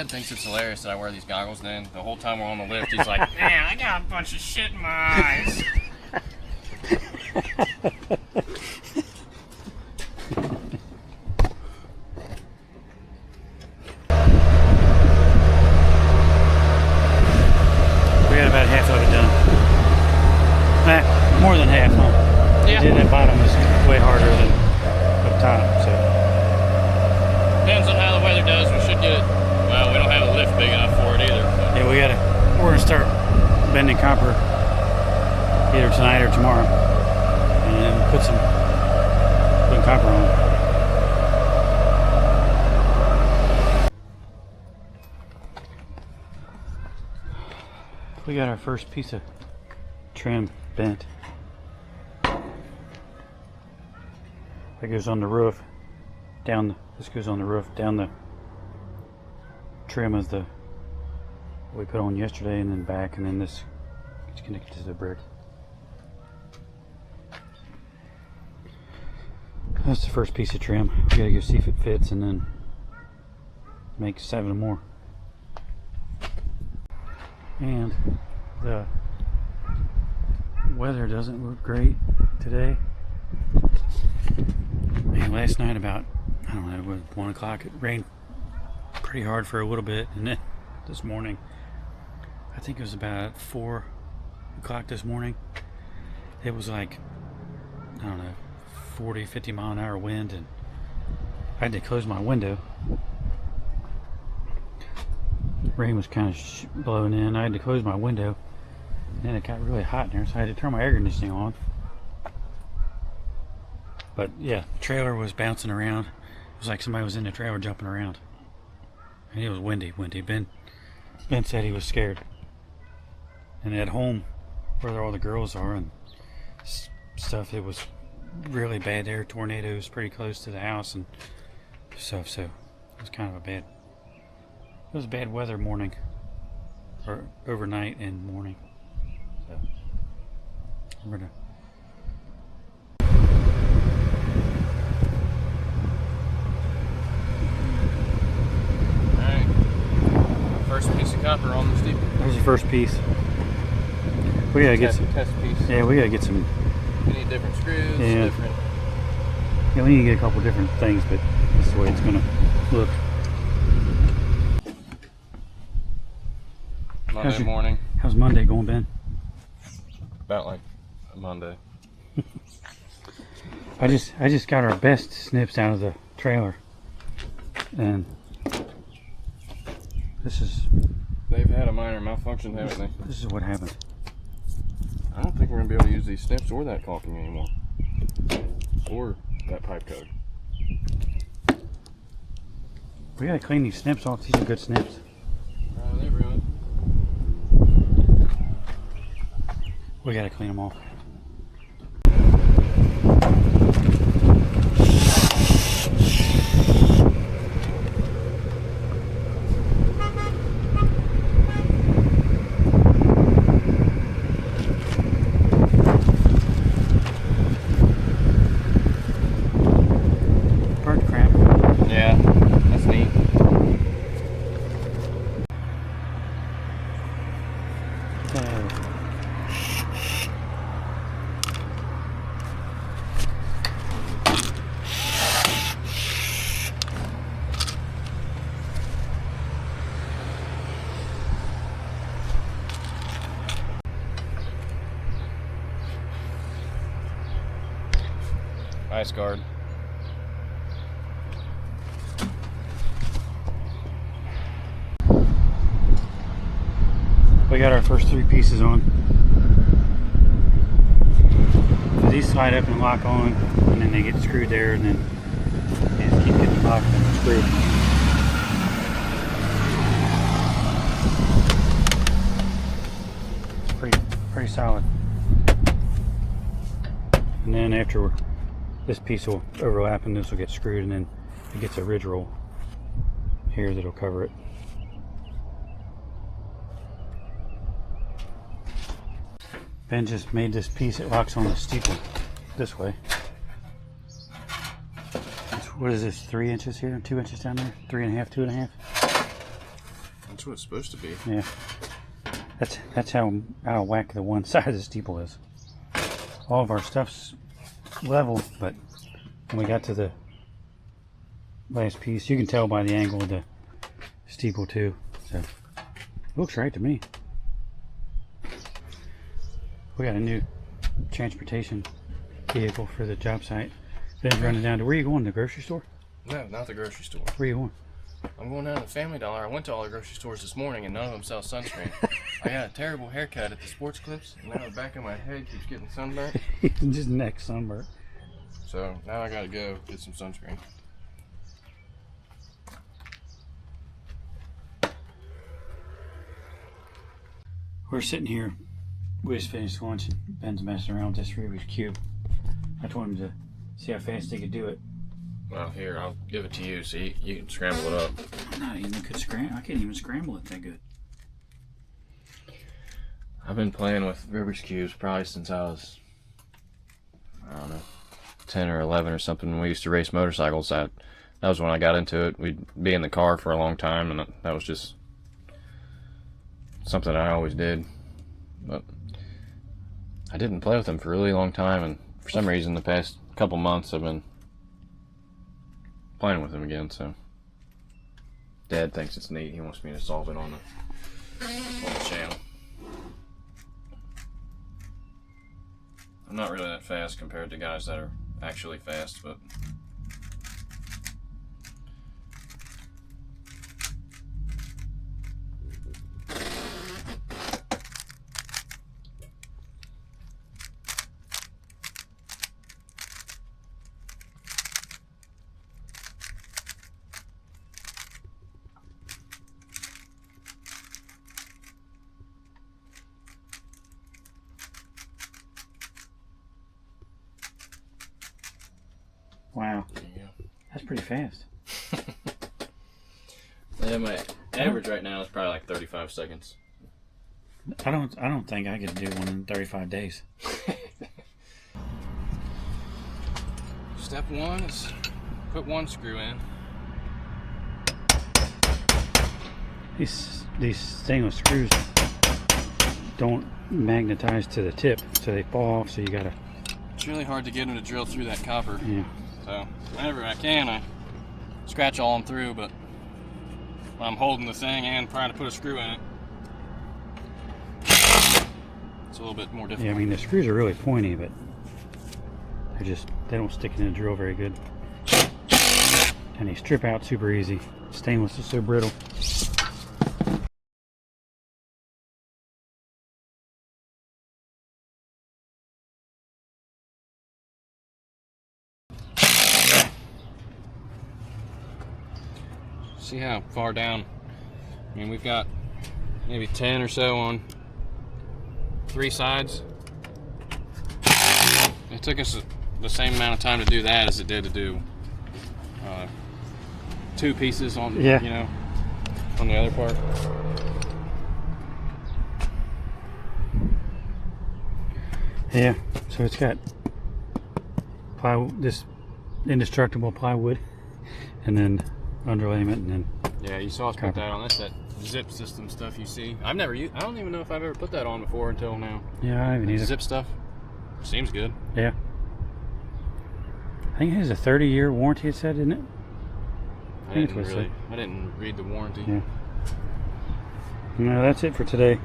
dad thinks it's hilarious that I wear these goggles. Then the whole time we're on the lift, he's like, "Man, I got a bunch of shit in my eyes." We got about half of it done. More than half, huh? Yeah. That bottom is way harder than up top, so. Depends on how the weather does. We should get it. Well, we don't have a lift big enough for it either. But. Yeah, we're gonna start bending copper either tonight or tomorrow, and then putting copper on. We got our first piece of trim bent. That goes on the roof. This goes on the roof. Down the trim is the we put on yesterday, and then back, and then this gets connected to the brick. That's the first piece of trim. We gotta go see if it fits, and then make 7 more. And the weather doesn't look great today. Man, last night about, I don't know, it was 1 o'clock, it rained pretty hard for a little bit, and then this morning, I think it was about 4 o'clock this morning, it was like, I don't know, 40, 50 mile an hour wind, and I had to close my window. Rain was kind of blowing in. I had to close my window, and then it got really hot in there, so I had to turn my air conditioning on. But yeah, the trailer was bouncing around. It was like somebody was in the trailer jumping around, and it was windy. Ben said he was scared. And at home, where all the girls are and stuff, it was really bad there. Tornadoes pretty close to the house and stuff. So it was kind of a bad. It was a bad weather morning, or overnight and morning. So we're gonna. Alright. First piece of copper on the steeple. There's the first piece. We gotta get some test piece. Yeah, we gotta get some. We need different screws. Yeah. Different. Yeah, we need to get a couple different things, but this is the way it's gonna look. Monday morning. How's Monday going, Ben? About like a Monday. I just got our best snips out of the trailer, and this is. They've had a minor malfunction, haven't they? This is what happened. I don't think we're gonna be able to use these snips or that caulking anymore, or that pipe coat. We gotta clean these snips off. These are good snips. They ruined. We gotta clean them off. Bird crap. Yeah, that's neat. Ice guard. We got our first 3 pieces on. So these slide up and lock on, and then they get screwed there, and then they just keep getting locked and screwed. It's pretty solid. And then after this piece will overlap, and this will get screwed, and then it gets a ridge roll here that'll cover it. Ben just made this piece that locks on the steeple this way. What is this, 3 inches here, 2 inches down there? 3.5, 2.5? That's what it's supposed to be. Yeah. That's how out of whack the one side of the steeple is. All of our stuff's level, but when we got to the last piece, you can tell by the angle of the steeple too. So it looks right to me. We got a new transportation vehicle for the job site. Ben's running down to, where are you going, the grocery store? No, not the grocery store. Where are you going? I'm going down to Family Dollar. I went to all the grocery stores this morning and none of them sell sunscreen. I got a terrible haircut at the sports clips and now the back of my head keeps getting sunburnt. Just neck sunburnt. So now I gotta go get some sunscreen. We're sitting here. We just finished lunch and Ben's messing around with this Rubik's Cube. I told him to see how fast he could do it. Well, here, I'll give it to you so you can scramble it up. I'm not even good scramble. I can't even scramble it that good. I've been playing with Rubik's Cubes probably since I was, I don't know, 10 or 11 or something. When we used to race motorcycles, that was when I got into it. We'd be in the car for a long time, and that was just something I always did. But I didn't play with them for a really long time, and for some reason the past couple months I've been playing with them again. So Dad thinks it's neat. He wants me to solve it on the channel. I'm not really that fast compared to guys that are actually fast, but Wow. yeah. That's pretty fast. Yeah, my average right now is probably like 35 seconds. I don't think I could do one in 35 days. Step one is put one screw in. These stainless screws don't magnetize to the tip, so they fall off, so you gotta... It's really hard to get them to drill through that copper. Yeah. So whenever I can, I scratch all them through, but when I'm holding the thing and trying to put a screw in it, it's a little bit more difficult. Yeah, I mean, the screws are really pointy, but they don't stick in the drill very good. And they strip out super easy. Stainless is so brittle. See how far down? I mean, we've got maybe 10 or so on 3 sides. It took us the same amount of time to do that as it did to do 2 pieces on, yeah, you know, on the other part. Yeah, so it's got plywood, this indestructible plywood, and then underlayment, and then Yeah, you saw us put that on. That's that zip system stuff you see. I don't even know if I've ever put that on before until now. yeah, I haven't either. Zip stuff seems good. Yeah, I think it has a 30-year warranty. It said, didn't it? I didn't read the warranty. Yeah. No, that's it for today.